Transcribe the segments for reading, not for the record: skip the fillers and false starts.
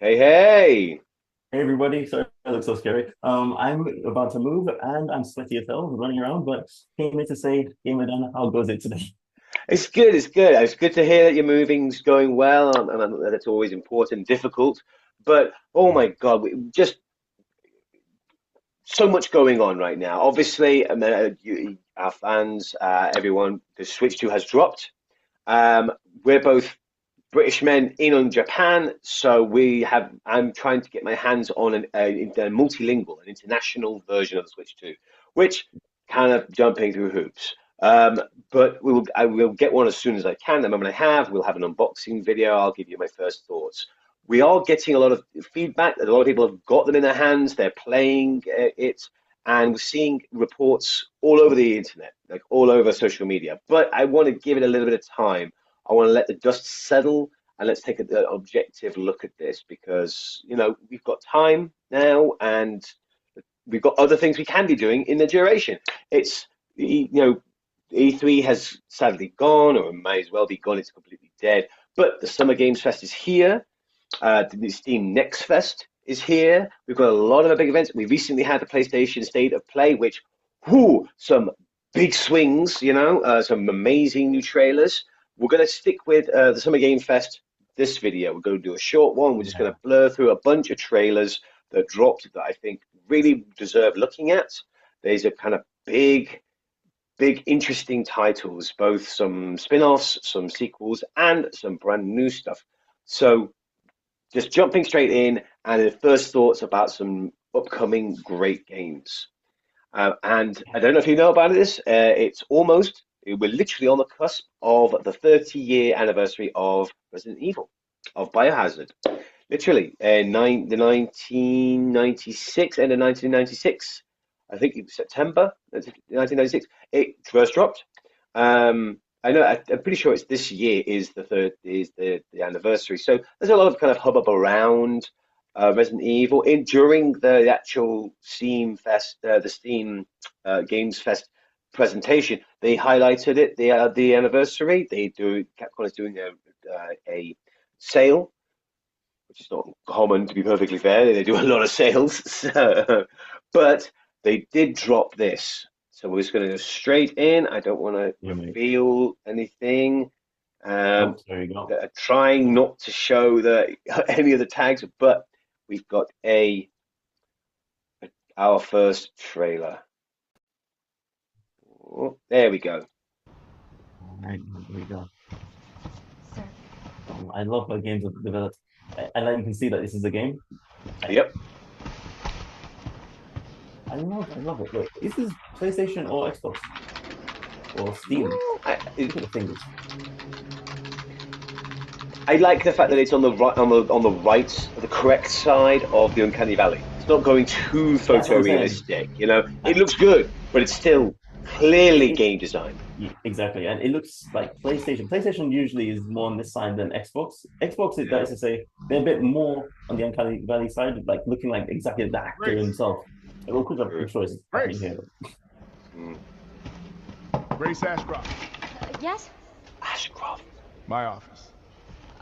Hey, hey. Hey everybody, sorry I look so scary. I'm about to move and I'm sweaty as hell running around, but came in to say, Gamer Dan, how goes it today? It's good. It's good. It's good to hear that your moving's going well, and that's always important, difficult. But oh my God, just so much going on right now. Obviously, our fans, everyone, the Switch 2 has dropped. We're both British men in on Japan, so we have. I'm trying to get my hands on a multilingual, an international version of the Switch 2, which kind of jumping through hoops. But I will get one as soon as I can. The moment I have, we'll have an unboxing video. I'll give you my first thoughts. We are getting a lot of feedback that a lot of people have got them in their hands. They're playing it, and we're seeing reports all over the internet, like all over social media. But I want to give it a little bit of time. I want to let the dust settle and let's take an objective look at this because, we've got time now and we've got other things we can be doing in the duration. It's, E3 has sadly gone or may as well be gone. It's completely dead. But the Summer Games Fest is here. The Steam Next Fest is here. We've got a lot of big events. We recently had the PlayStation State of Play, which, some big swings, some amazing new trailers. We're going to stick with the Summer Game Fest this video. We're going to do a short one. We're just going Yeah. to blur through a bunch of trailers that dropped that I think really deserve looking at. These are kind of big, interesting titles, both some spin-offs, some sequels, and some brand new stuff. So just jumping straight in, and the first thoughts about some upcoming great games. And I don't know if you know about this. We're literally on the cusp of the 30-year anniversary of Resident Evil, of Biohazard. Literally, the 1996, end of 1996, I think it was September 1996, it first dropped. I know, I'm pretty sure it's this year is the anniversary. So there's a lot of kind of hubbub around Resident Evil during the actual the Steam Games Fest presentation. They highlighted it, the anniversary. Capcom is doing a sale, which is not common to be perfectly fair. They do a lot of sales, but they did drop this. So we're just going to go straight in. I don't want to Yeah, mate. reveal anything. Oh, Um, there you go. trying not to show any of the tags, but we've got our first trailer. Oh, there we go. All right, there we go. Sir. I love how games are developed. And like you can see that this is a game. I, Yep. I love it. Wait, is this PlayStation or Xbox or Steam? Look at the fingers. I like the fact that it's on the right, the correct side of the uncanny valley. It's not going too That's what I'm saying. photorealistic. It And looks good, but it's still clearly it, game designed. yeah, exactly, and it looks like PlayStation. PlayStation usually is more on this side than Xbox. Xbox, that Yeah. is to say, they're a bit more on the Uncanny Valley side, like looking like exactly the actor Grace, himself. Well, I'm True. sure it's happening Grace, here. Mm. Grace Ashcroft, Yes? Ashcroft. my office.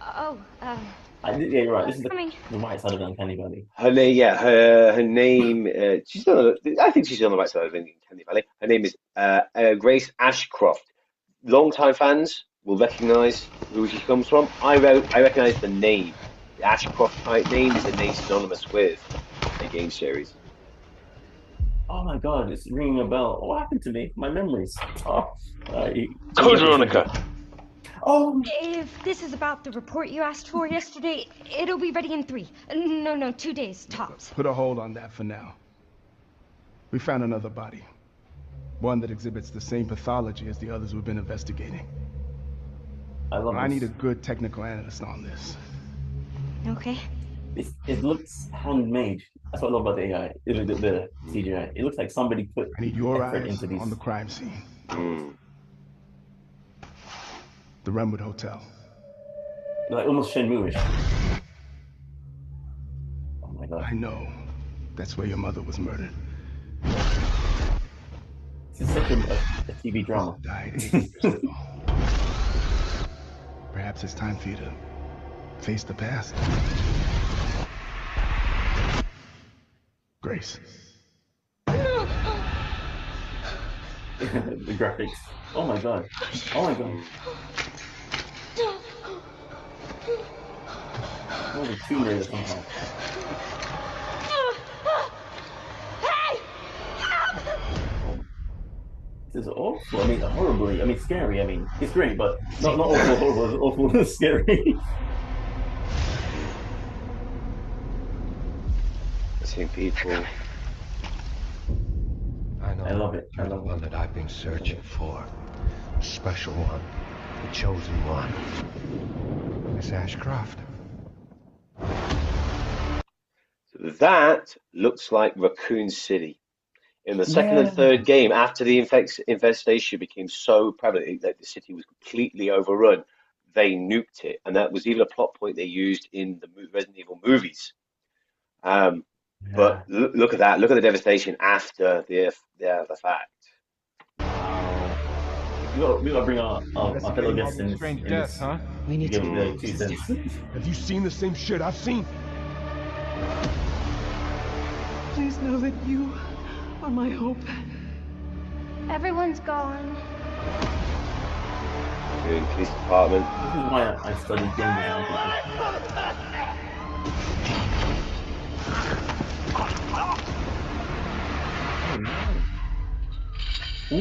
Oh, Yeah, you're right. This is coming. the right side of the Uncanny Valley. Her name, yeah, her name. I think she's on the right side of the uncanny valley. Her name is Grace Ashcroft. Long-time fans will recognise who she comes from. I recognise the name. The Ashcroft type name is a name synonymous with a game series. Oh my God, it's ringing a bell. What happened to me? My memories. Oh, Code exactly. Veronica. Oh, If this is about the report you asked for yesterday, it'll be ready in 3. No, 2 days, tops. Put a hold on that for now. We found another body. One that exhibits the same pathology as the others we've been investigating. I love I need a this. good technical analyst on this. Okay. It looks handmade. That's what I love about the AI, the CGI. It looks like somebody put I need your effort eyes into on the these. crime scene. Mm. The Renwood Hotel. Like almost Shenmue-ish. Oh my God. I know. That's where your mother was murdered. This is such a TV drama. Died 8 years ago. Perhaps it's time for you to face the past. Grace. The graphics. Oh my god. Oh my god. That was a Tomb Raider somehow. This is awful. I mean, horribly. I mean, scary. I mean, it's great, but not awful, horrible, awful, scary. I've seen people. I love it. I You're the love one it. that I've been searching for. The special one. The chosen one. Miss Ashcroft. That looks like Raccoon City. In the second and third game, after the infestation became so prevalent that the city was completely overrun, they nuked it, and that was even a plot point they used in the Resident Evil movies. But look at that! Look at the devastation after the fact. We gotta bring our fellow guests in. Strange In deaths, this, huh? We need give to. their 2 cents. Have you seen the same shit I've seen? Please know that you are my hope. Everyone's gone. In police department. This is why I studied game design.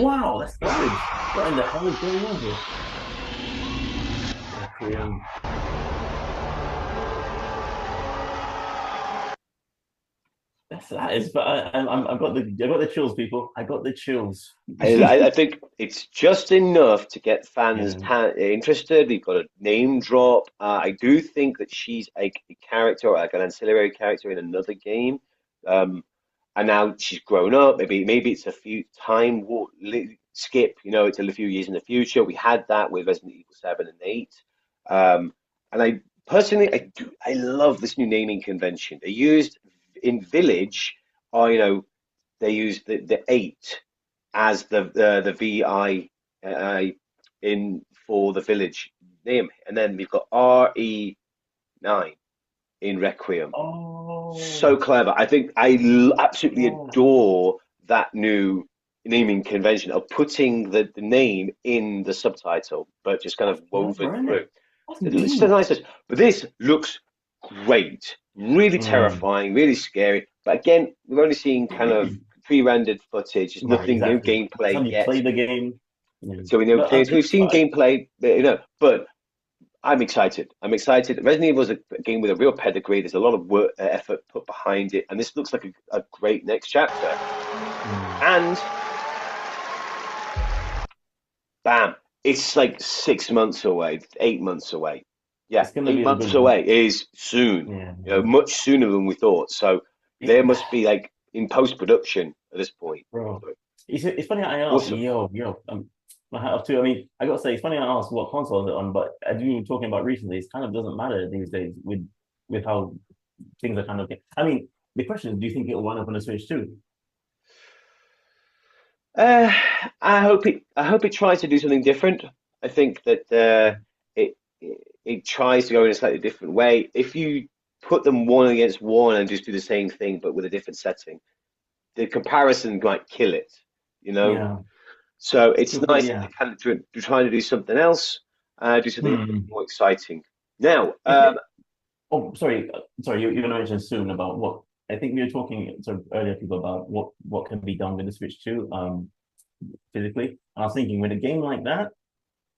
Wow, that's garbage. What in the hell is going on here? Korean. That is, but I've got the chills, people. I got the chills. I think it's just enough to get fans interested. We've got a name drop. I do think that she's a character, like an ancillary character in another game. And now she's grown up. Maybe it's a few skip. You know, it's a few years in the future. We had that with Resident Evil 7 and 8. And I personally, I love this new naming convention. They used in Village, they used the 8 as the VI in for the Village name, and then we've got RE9 in Requiem. Oh, So clever! I think I absolutely adore that new naming convention of putting the name in the subtitle, but just kind of woven through. It's so nice, but this looks great. Really terrifying, really scary. But again, we've only seen kind of pre-rendered footage. There's nothing, no gameplay yet. Play the game. So we know we've seen gameplay, but I'm excited. Resident Evil is a game with a real pedigree. There's a lot of work, effort put behind it, and this looks like a great next chapter. And bam, it's like 6 months away, 8 months away. Yeah, 8 months away is soon. Much sooner than we thought. So there must be like in post-production at this point. Bro, it's funny I asked, my hat off too. I mean, I gotta say, it's funny I asked what console is it on, but as we were talking about recently, it kind of doesn't matter these days with how things are kind of. I mean, the question is, do you think it'll wind up on the Switch too? I hope it tries to do something different. I think that it tries to go in a slightly different way. If you put them one against one and just do the same thing but with a different setting, the comparison might kill it. Yeah. So it's nice that they're kind of trying to do something else, do something a bit more exciting. Now, sorry, you're going to mention soon about what I think we were talking sort of earlier, people, about what can be done with the Switch 2 physically. And I was thinking, with a game like that,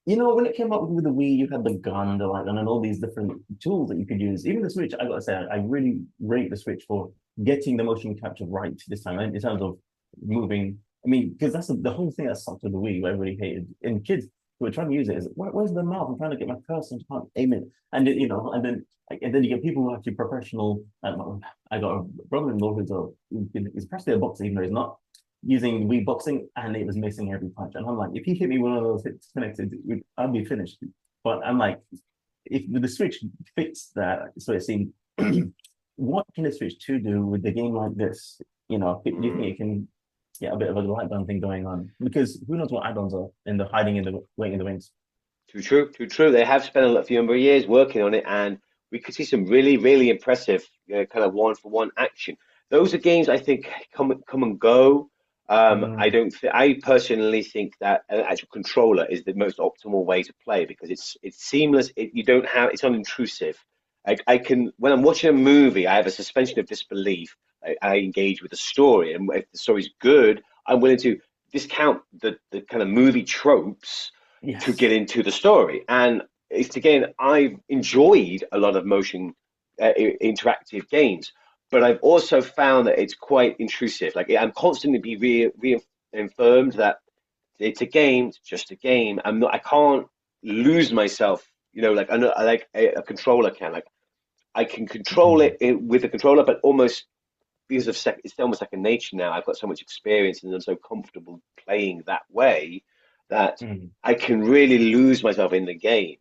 when it came up with the Wii, you had the gun, the light gun, and all these different tools that you could use. Even the Switch, I gotta say, I really rate the Switch for getting the motion capture right this time in terms of moving. I mean, because that's the whole thing that sucked with the Wii, what everybody hated. And kids who are trying to use it is, where's the mouth? I'm trying to get my cursor and can't aim it. And then, and then you get people who are actually professional. I got a brother-in-law who's practically a boxer, even though he's not, using Wii boxing, and it was missing every punch. And I'm like, if he hit me one of those hits connected, I'd be finished. But I'm like, if the Switch fixed that, so it seemed, what can the Switch 2 do with a game like this? Do you think it can get a bit of a light gun thing going on? Because who knows what add-ons are waiting in the wings. Too true. They have spent a few number of years working on it, and we could see some really, really impressive kind of one-for-one action. those are games I think come and go. I Mm, don't I personally think that an actual controller is the most optimal way to play because it's seamless. You don't have it's unintrusive. I can when I'm watching a movie, I have a suspension of disbelief. I engage with the story, and if the story's good, I'm willing to discount the kind of movie tropes to yes. get into the story. And it's again, I've enjoyed a lot of motion interactive games, but I've also found that it's quite intrusive. Like I'm constantly be reaffirmed that it's a game, it's just a game. I can't lose myself, like like a controller can. Like I can control Mm, it with a controller, but almost because of it's almost like a nature now. I've got so much experience and I'm so comfortable playing that way that mm. I can really lose myself in the game.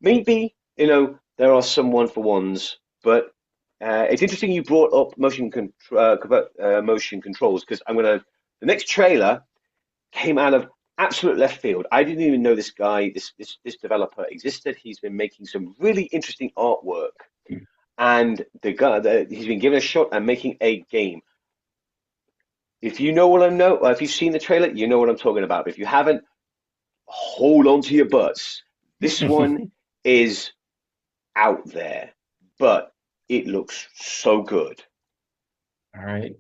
Maybe, there are some one for ones, but it's interesting you brought up motion controls because the next trailer came out of absolute left field. I didn't even know this guy, this developer existed. He's been making some really interesting artwork, and he's been given a shot at making a game. If you know what I know, or if you've seen the trailer, you know what I'm talking about. But if you haven't, hold on to your butts. This one is out there, but it looks so good. All right.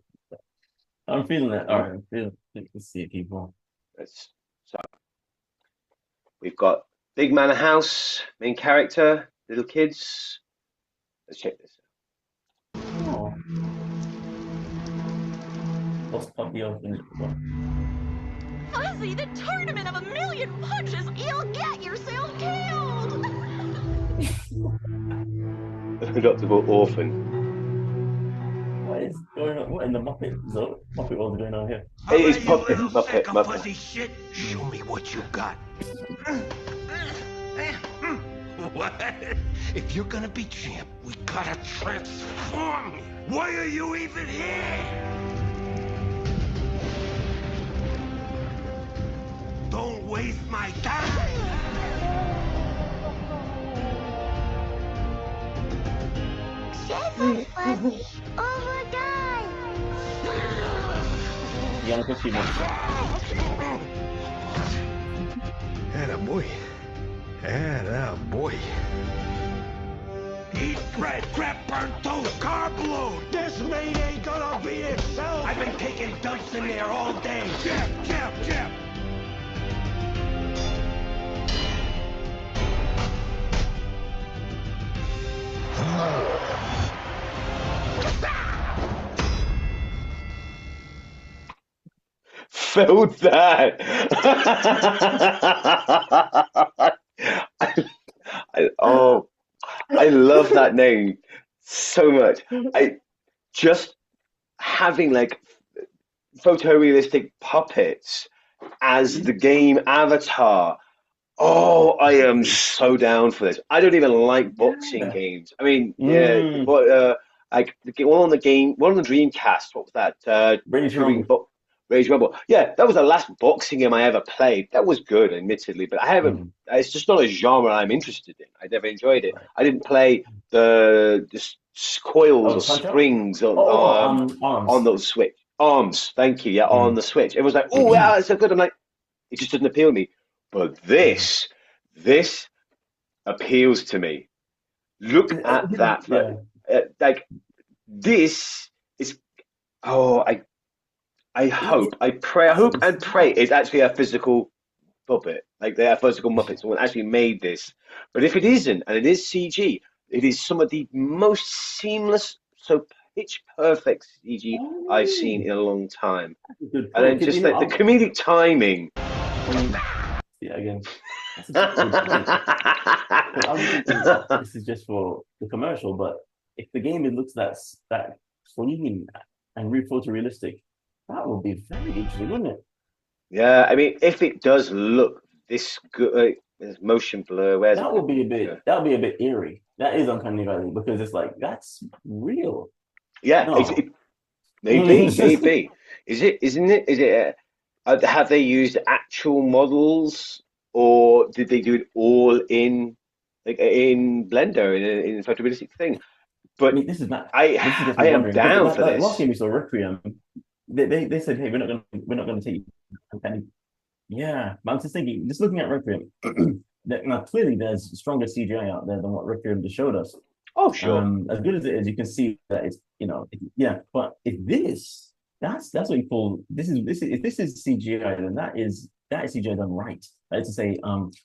I'm feeling it. All right. I'm feeling it. Let's see, people. So we've got big man house, main character, little kids. Let's check this Oh, lost puppy of well, Fuzzy, the tournament of a million punches, you'll get yourself killed! out. Adoptable orphan. what is going on? What in the Muppet world is going on here? It is You Puppet, little Muppet, sack of Muppet. fuzzy shit. Show me what you got. What? If you're gonna be champ, we gotta transform you. Why are you even here? Don't waste my time. Fuzzy, overtime! Young Cookie Monster. Atta boy. Atta boy. Eat bread, crap, burnt toast, carb load. This meat ain't gonna be itself. I've been taking dumps in there all day. Jab. Felt that. Oh, I love that name so much. I just having like photorealistic puppets as the game avatar. Oh, I am so down for this. I don't even like boxing Yeah. games. I mean, yeah, Mm. but like one on the Dreamcast. What was that? British Turing Rumble. Rage Rumble. Yeah, that was the last boxing game I ever played. That was good, admittedly, but I haven't. Mm. It's just not a genre I'm interested in. I never enjoyed it. Right. I didn't play the coils Oh, or the Punch Out? springs on Arms. those Switch arms. Thank you. Yeah, on Mm. the Switch. It was like, oh, yeah, it's so good. I'm like, it just doesn't appeal to me. But this appeals to me. Look at that. Yeah. Like this is. Oh, I hope and pray it's actually a physical puppet. Like they are physical Muppets. Someone actually made this. But if it isn't, and it is CG, it is some of the most seamless, so pitch perfect CG Oh, I've seen in a long time. that's a good And point. then Because just like the comedic timing. yeah, again, that's a good point. 'Cause I was thinking, oh, this is just for the commercial, but if the game it looks that clean and photorealistic, that would be very interesting, wouldn't it? Yeah, I mean, if it does look this good, there's motion blur. Where's it? That would be a bit. That would be a bit eerie. That is uncanny valley because it's like that's real. Yeah, No. maybe. Is it? Isn't it? Is it? Have they used actual models, or did they do it all in like in Blender in a photorealistic thing? I But mean, this is not. I This is just I me am wondering because down for like last this. game we saw Requiem. They said, hey, we're not gonna take you. Yeah, but I'm just thinking, just looking at Requiem, that now clearly there's stronger CGI out there than what Requiem just showed us. Oh, sure. As good as it is, you can see that it's yeah. But if this, that's what you call this is if this is CGI, then that is CGI done right. That is to say,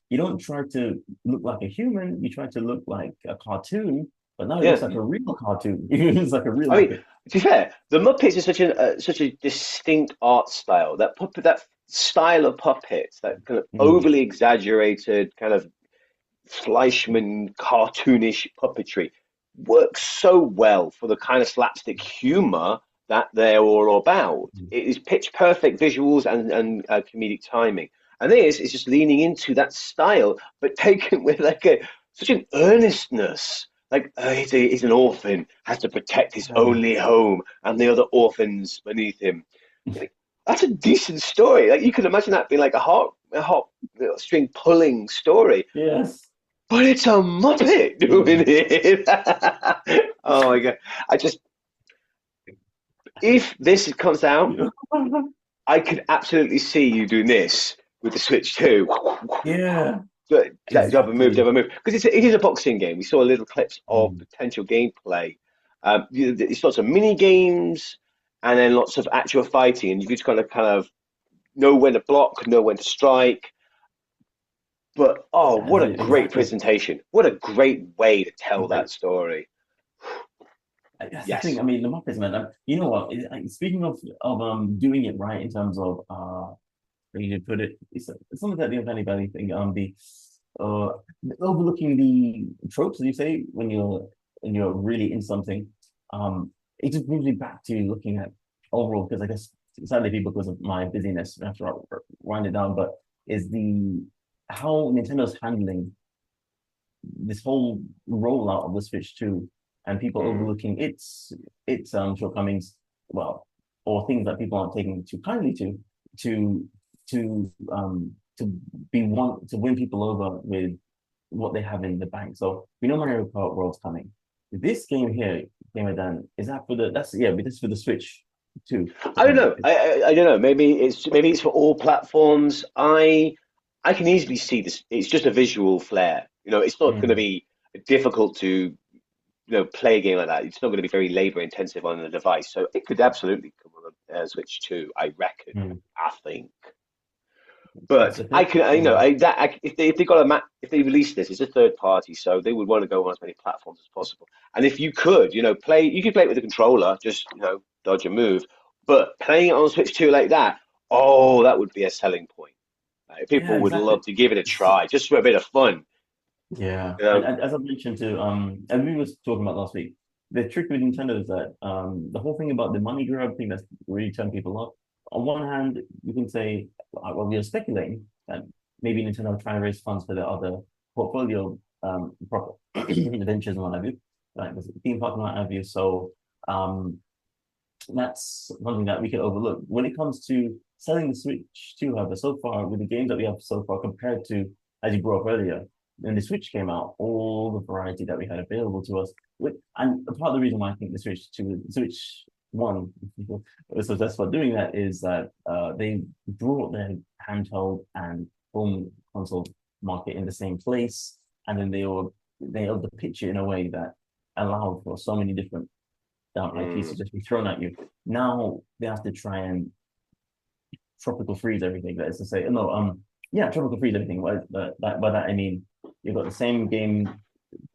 you don't try to look like a human, you try to look like a cartoon, but now it looks Yeah. like a real cartoon. It's like a real I mean, Muppet. to be fair, the Muppets is such a distinct art style. That style of puppets, that kind of Mm, overly exaggerated kind of Fleischman cartoonish puppetry, works so well for the kind of slapstick humor that they're all about. mm. It is pitch perfect visuals and comedic timing. And this is just leaning into that style, but taken with like a such an earnestness. Like he's an orphan, has to protect his Yeah. only home and the other orphans beneath him. Like, that's a decent story. Like you can imagine that being like a heart string pulling story, Yes. but it's a Muppet doing Mm. it. Oh my God. I just, if this comes out, I could absolutely see you doing this with the Switch too. Yeah, Jabba move, exactly. Jabba move. Because it is a boxing game. We saw little clips of Mm. potential gameplay. It's lots of mini games and then lots of actual fighting, and you just kind of know when to block, know when to strike. But oh, That's what a it, great exactly. presentation! What a great way to tell that Right. story. That's the thing. Yes. I mean, the Muppets, man. You know what? Speaking of doing it right in terms of how you put it, it's something that the Uncanny Valley thing. Uh overlooking the tropes, as you say, when you're really in something. It just brings me back to looking at overall because I guess sadly people because of my busyness I have to wind it down. But is the how Nintendo's handling this whole rollout of the Switch 2 and people Mm. overlooking its shortcomings, well, or things that people aren't taking too kindly to to to win people over with what they have in the bank. So we know Mario Kart World's coming. This game here, Game of Dan, is that for the that's yeah, but this is for the Switch too. I don't know. I don't know. Maybe it's for all platforms. I can easily see this. It's just a visual flair. You know, it's not going to Mm, be difficult to play a game like that. It's not going to be very labor intensive on the device. So it could absolutely come on a Switch 2. I reckon. mm. I think. That's But the I thing. can, Mm. if they got if they release this, it's a third party, so they would want to go on as many platforms as possible. And if you could, you could play it with a controller, just dodge and move. But playing it on Switch 2 like that, oh, that would be a selling point. Yeah, People would exactly. love to give it a try, just for a bit of fun. Yeah, You and, know, and as I mentioned to and we was talking about last week, the trick with Nintendo is that the whole thing about the money grab thing that's really turned people off. On one hand, you can say, well, we are speculating that maybe Nintendo are trying to raise funds for their other portfolio ventures and what have you, like the theme park and what have you. So that's one thing that we can overlook. When it comes to selling the Switch 2, however, so far with the games that we have so far compared to, as you brought up earlier, when the Switch came out, all the variety that we had available to us, and part of the reason why I think the Switch One was successful at doing that is that they brought their handheld and home console market in the same place, and then they upped the picture in a way that allowed for so many different IPs to mm, just be thrown at you. Now they have to try and tropical freeze everything. That is to say, no, yeah, tropical freeze everything. By that I mean you've got the same game,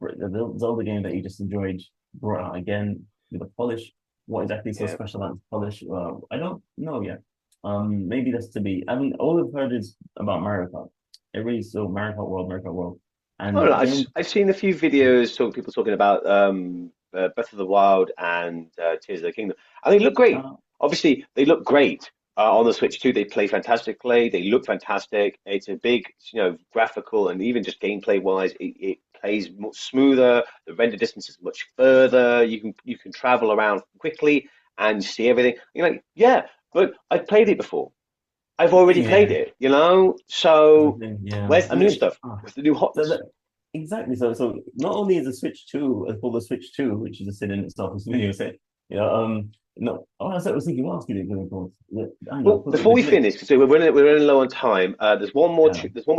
the Zelda game that you just enjoyed, brought out again with a polish. What exactly is so yeah. special about the polish? I don't know yet. Maybe that's to be. I mean, all I've heard is about Mario Kart. Everybody's so Mario Kart World, Oh, no, and game. I've seen a few videos, people talking about Breath of the Wild and Tears of the Kingdom, and they look great. Uh, Obviously, they look great on the Switch too. They play fantastically. They look fantastic. It's a big, graphical and even just gameplay wise, it plays much smoother. The render distance is much further. You can travel around quickly and see everything. You're like, yeah, but I've played it before. I've already played yeah, it. So yeah. where's I the new mean, stuff? Where's the new so hotness? exactly. So not only is the Switch 2 called the Switch 2, which is a sin in itself, as video said, you know, no, oh, I was thinking, what else could it be called? I know, Well, because before the we glitch. finish, so we're running low on time. Yeah. There's one more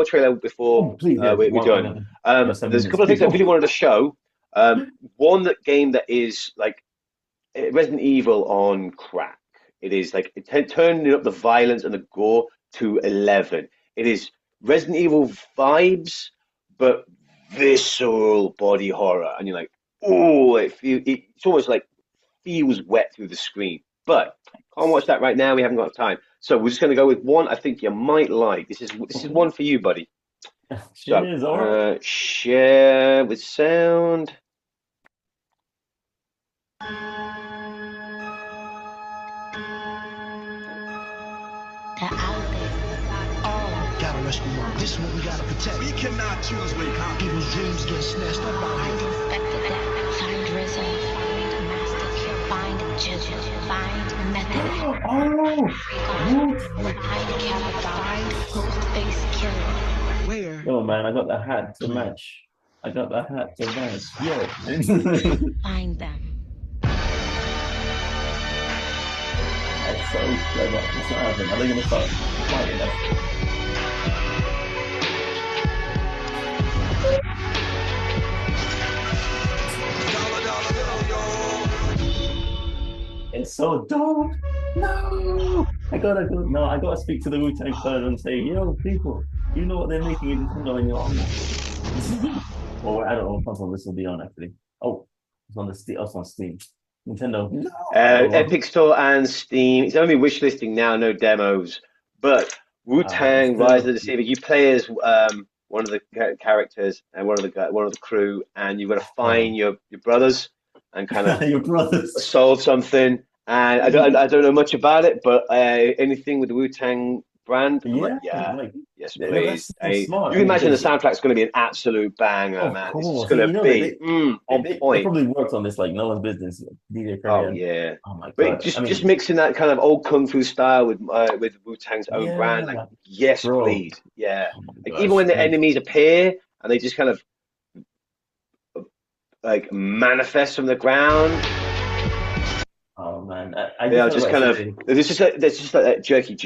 trailer before Oh, please, yeah, we're one, done. yeah, yeah, There's a 7 minutes. couple of Please things I go. really wanted to show. One that game that is like Resident Evil on crack. It is like turning up the violence and the gore to 11. It is Resident Evil vibes, but visceral body horror, and you're like, oh, it's almost like feels wet through the screen. But can't watch that right now. We haven't got time, so we're just going to go with one. I think you might like. This is Okay. one for you, buddy. So Cheers, all right. share with sound. They're out there. Oh. Gotta rescue one. This one we gotta protect. We cannot choose with confidence. People's dreams get snatched up out Find here. Inspector Deck. Find Rizzo. Find Master Q. Find Jizzle. Find MatMadik. Oh, Find Kappa. Find Ghostface Killer. Where? yo, man, I got the hat to match. I got the hat to match. Yo. Find them. That's so clever. What's not happening? Are they gonna start fighting us? It's so dope. No, I gotta speak to the Wu-Tang Clan and say, yo, people, you know what they're making in Nintendo in your honor. Or I don't know what console this will be on actually. Oh, it's on the Steam. Oh, it's on Steam. Nintendo. No. Epic Store and Steam. It's only wish listing now, no demos. But Wu-Tang Still. Rise of the Deceiver. You play as one of the characters and one of the crew, and you've got to find your brothers and kind of Your brothers. solve something. And I don't know much about it, but anything with the Wu-Tang brand, I'm like, yeah, like, yes, yeah, please. that's smart. You can imagine the because- soundtrack's going to be an absolute banger, Of man. course. It's going You to know, be on they point. probably worked on this like no one's business. DJ Oh Premier. yeah. Oh my But god. just mixing that kind of old kung fu style with Wu-Tang's own Yeah, brand, like yes, bro. please, yeah. Oh my Like gosh, even when the like, enemies appear and they just kind of like manifest from the ground, oh man, I they are just just felt kind like of there's just like that jerky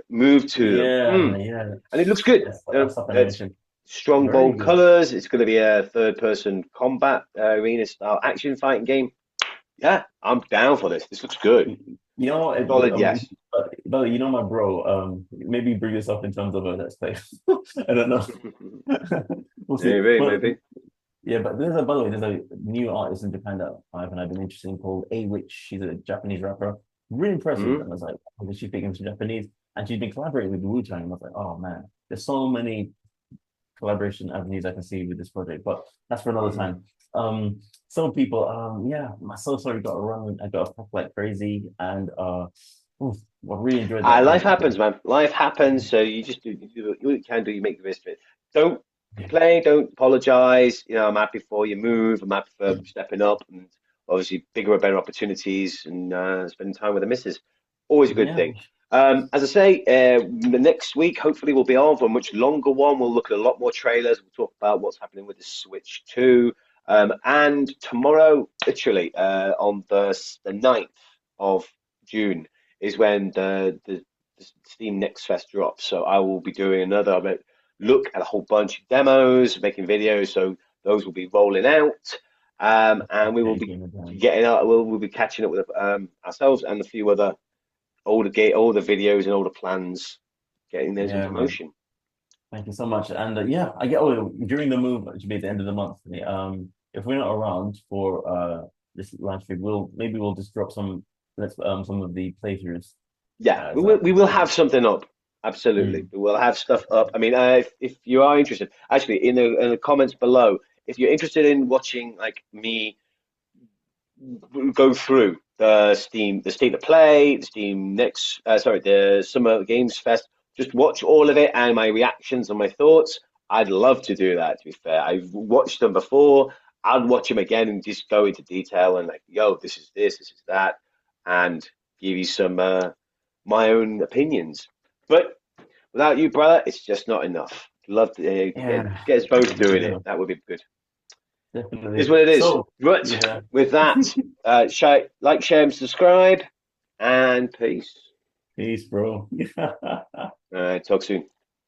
move to them. yeah. And it looks good. That's stuff I It's mentioned. strong, Very bold good. colors. It's going to be a third-person combat arena style action fighting game. Yeah, I'm down for this. This looks good. You know, Solid, yes. but you know, my bro, maybe bring this up in terms of a let's play. I don't know. We'll see. Maybe, But- maybe. Yeah, but by the way, there's a new artist in Japan that I've been interested in called A Witch. She's a Japanese rapper. Really impressive. Mhm. And I was like, oh, is she speaking some Japanese? And she's been collaborating with Wu-Tang. And I was like, oh man, there's so many collaboration avenues I can see with this project, but that's for another time. Some people, yeah, my so sorry got to run. I got to pack like crazy, and I really enjoyed that. Life happens, man. Life happens. So you just do what you can do. You make the best of it. Don't complain. Don't apologize. You know, I'm happy for your move. I'm happy for stepping up and obviously bigger and better opportunities and spending time with the missus. Always a good Yeah. thing. As I say, the next week hopefully will be on for a much longer one. We'll look at a lot more trailers. We'll talk about what's happening with the Switch 2. And tomorrow, literally, on the 9th of June is when the Steam Next Fest drops. So I will be doing another look at a whole bunch of demos, making videos. So those will be rolling out. And we will be getting out. We'll be catching up with ourselves and a few other older videos and older plans, getting those into motion. Thank you so much. And yeah, during the move, which will be at the end of the month. If we're not around for this live stream, we'll just drop some of the playthroughs. Yeah, we will have something up. Absolutely, we will have stuff up. I mean, if you are interested, actually, in the comments below, if you're interested in watching like me go through the State of Play, the Steam Next, the Summer Games Fest, just watch all of it and my reactions and my thoughts. I'd love to do that. To be fair, I've watched them before. I'd watch them again and just go into detail and like, yo, this is that, and give you some my own opinions. But without you, brother, it's just not enough. Love to Yeah, get us both doing it. That would be good. definitely. Is what it is. So, But yeah. with that, like, share, and subscribe, and peace. Peace, bro. Talk soon.